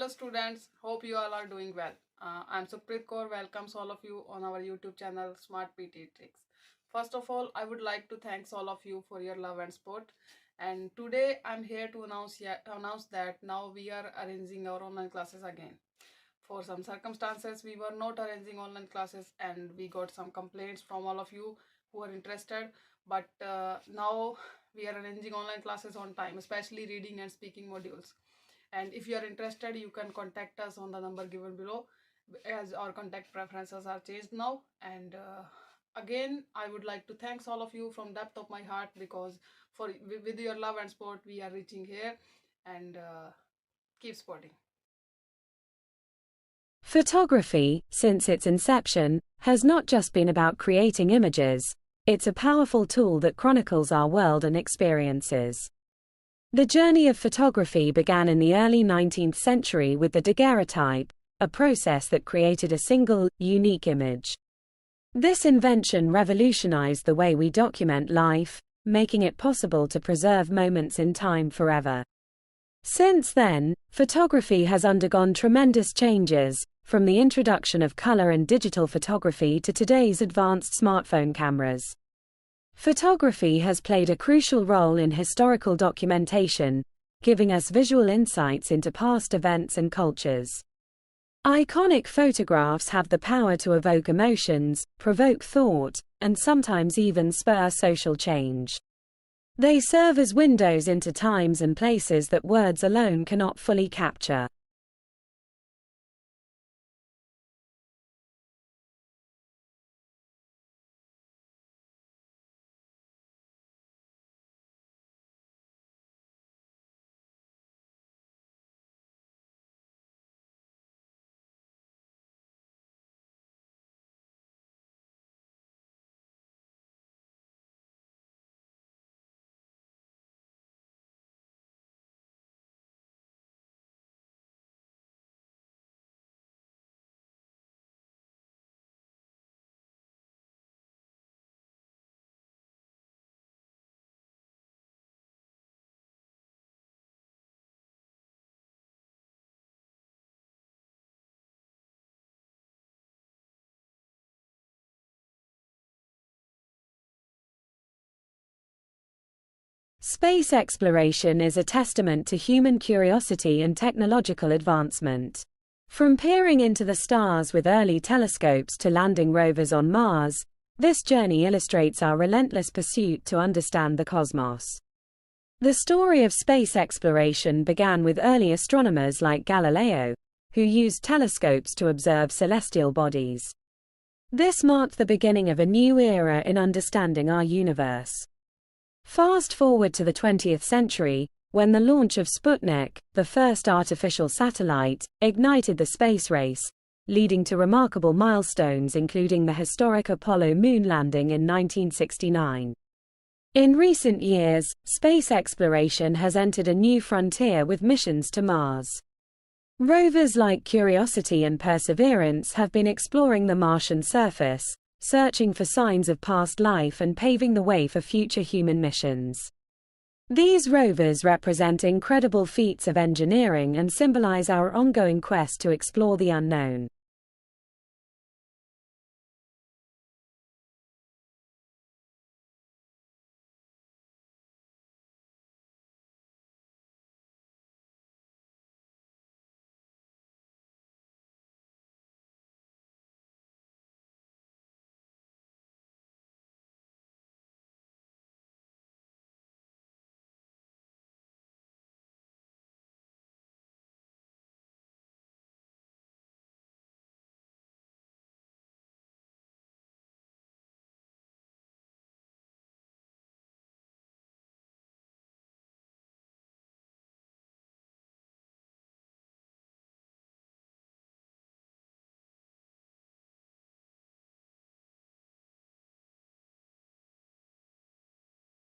Hello students, hope you all are doing well. I'm Supreet Kaur, welcomes all of you on our YouTube channel Smart PTE Tricks. First of all, I would like to thank all of you for your love and support. And today I'm here to announce that now we are arranging our online classes again. For some circumstances, we were not arranging online classes and we got some complaints from all of you who are interested. But now we are arranging online classes on time, especially reading and speaking modules. And if you are interested, you can contact us on the number given below, as our contact preferences are changed now. And again, I would like to thank all of you from depth of my heart, because with your love and support we are reaching here. And keep supporting. Photography, since its inception, has not just been about creating images. It's a powerful tool that chronicles our world and experiences. The journey of photography began in the early 19th century with the daguerreotype, a process that created a single, unique image. This invention revolutionized the way we document life, making it possible to preserve moments in time forever. Since then, photography has undergone tremendous changes, from the introduction of color and digital photography to today's advanced smartphone cameras. Photography has played a crucial role in historical documentation, giving us visual insights into past events and cultures. Iconic photographs have the power to evoke emotions, provoke thought, and sometimes even spur social change. They serve as windows into times and places that words alone cannot fully capture. Space exploration is a testament to human curiosity and technological advancement. From peering into the stars with early telescopes to landing rovers on Mars, this journey illustrates our relentless pursuit to understand the cosmos. The story of space exploration began with early astronomers like Galileo, who used telescopes to observe celestial bodies. This marked the beginning of a new era in understanding our universe. Fast forward to the 20th century, when the launch of Sputnik, the first artificial satellite, ignited the space race, leading to remarkable milestones including the historic Apollo moon landing in 1969. In recent years, space exploration has entered a new frontier with missions to Mars. Rovers like Curiosity and Perseverance have been exploring the Martian surface, searching for signs of past life and paving the way for future human missions. These rovers represent incredible feats of engineering and symbolize our ongoing quest to explore the unknown.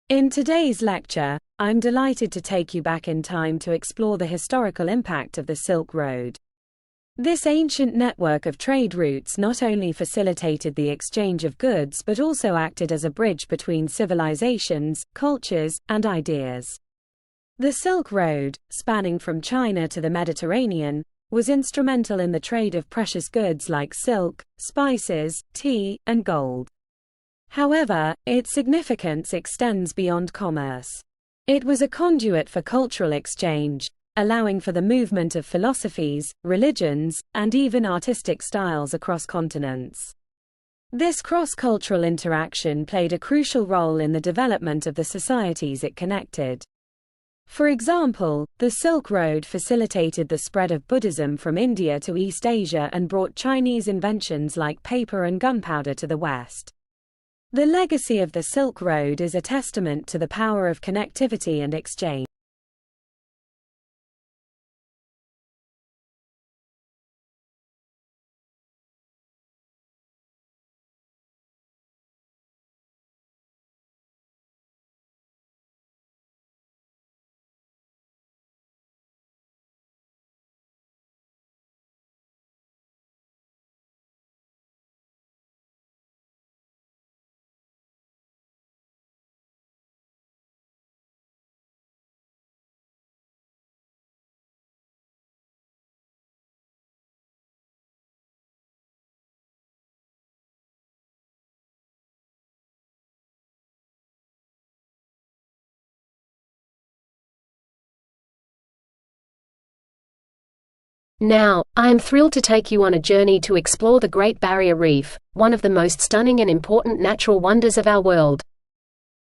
In today's lecture, I'm delighted to take you back in time to explore the historical impact of the Silk Road. This ancient network of trade routes not only facilitated the exchange of goods but also acted as a bridge between civilizations, cultures, and ideas. The Silk Road, spanning from China to the Mediterranean, was instrumental in the trade of precious goods like silk, spices, tea, and gold. However, its significance extends beyond commerce. It was a conduit for cultural exchange, allowing for the movement of philosophies, religions, and even artistic styles across continents. This cross-cultural interaction played a crucial role in the development of the societies it connected. For example, the Silk Road facilitated the spread of Buddhism from India to East Asia and brought Chinese inventions like paper and gunpowder to the West. The legacy of the Silk Road is a testament to the power of connectivity and exchange. Now, I am thrilled to take you on a journey to explore the Great Barrier Reef, one of the most stunning and important natural wonders of our world.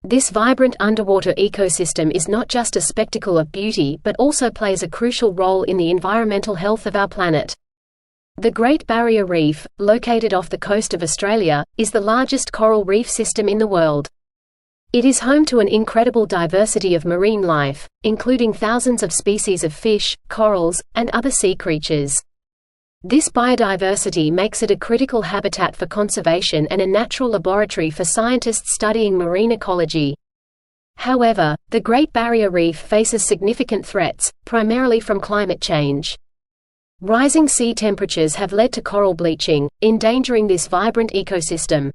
This vibrant underwater ecosystem is not just a spectacle of beauty but also plays a crucial role in the environmental health of our planet. The Great Barrier Reef, located off the coast of Australia, is the largest coral reef system in the world. It is home to an incredible diversity of marine life, including thousands of species of fish, corals, and other sea creatures. This biodiversity makes it a critical habitat for conservation and a natural laboratory for scientists studying marine ecology. However, the Great Barrier Reef faces significant threats, primarily from climate change. Rising sea temperatures have led to coral bleaching, endangering this vibrant ecosystem.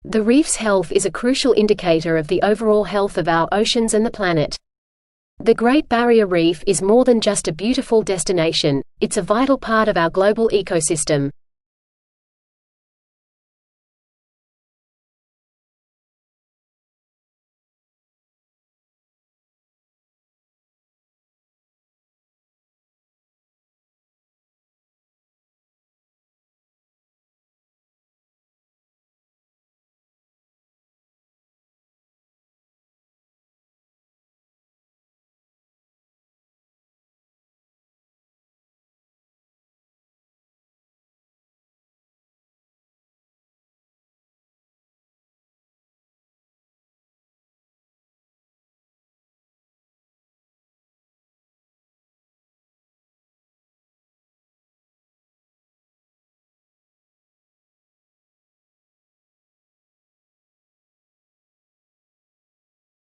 The reef's health is a crucial indicator of the overall health of our oceans and the planet. The Great Barrier Reef is more than just a beautiful destination, it's a vital part of our global ecosystem.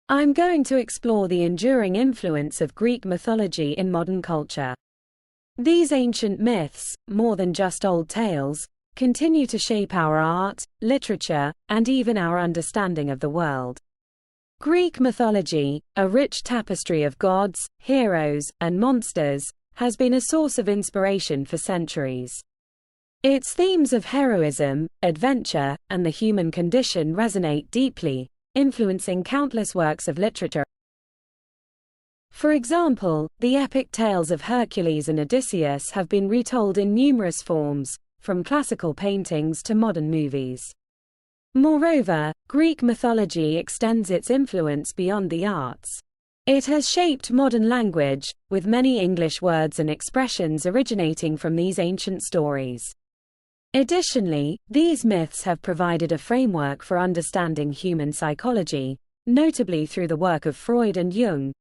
I'm going to explore the enduring influence of Greek mythology in modern culture. These ancient myths, more than just old tales, continue to shape our art, literature, and even our understanding of the world. Greek mythology, a rich tapestry of gods, heroes, and monsters, has been a source of inspiration for centuries. Its themes of heroism, adventure, and the human condition resonate deeply, influencing countless works of literature. For example, the epic tales of Hercules and Odysseus have been retold in numerous forms, from classical paintings to modern movies. Moreover, Greek mythology extends its influence beyond the arts. It has shaped modern language, with many English words and expressions originating from these ancient stories. Additionally, these myths have provided a framework for understanding human psychology, notably through the work of Freud and Jung,